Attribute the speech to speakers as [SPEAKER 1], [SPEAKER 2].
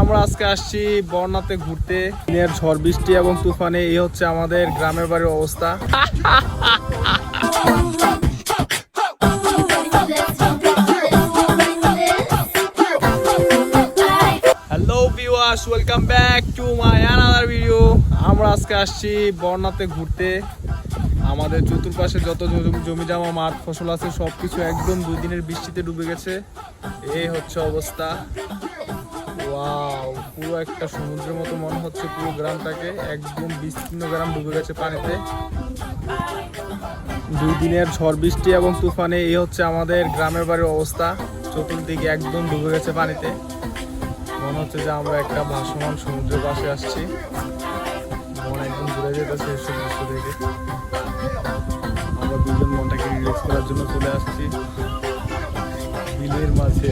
[SPEAKER 1] আমরা আজকে আসছি বর্ণাতে ঘুরতে। দিনের ঝড় বৃষ্টি এবং তুফানে এই হচ্ছে আমাদের গ্রামের বাড়ির অবস্থা। Hello viewers, welcome back to my another video. আমরা আজকে আসছি বর্ণাতে ঘুরতে। আমাদের চতুর্পাশে যত জমি জমা মাঠ ফসল আছে সবকিছু একদম 2 দিনের বৃষ্টিতে ডুবে গেছে। এই হচ্ছে অবস্থা। ওয়াও, পুরো একটা সমুদ্রের মতো মনে হচ্ছে। পুরো গ্রামটাকে একদম বিস্তীর্ণ গ্রাম ডুবে গেছে পানিতে। 2 দিনের ঝড় বৃষ্টি এবং তুফানে এই হচ্ছে আমাদের গ্রামের বাড়ির অবস্থা। চতুর্দিকে একদম ডুবে গেছে পানিতে। মনে হচ্ছে যে আমরা একটা ভাসমান সমুদ্রের পাশে আসছি। মন একদম ঘুরে যেতেছে এসব দৃশ্য দেখে। আমরা দুজন মনটাকে রিল্যাক্স করার জন্য চলে আসছি বিলের মাঝে।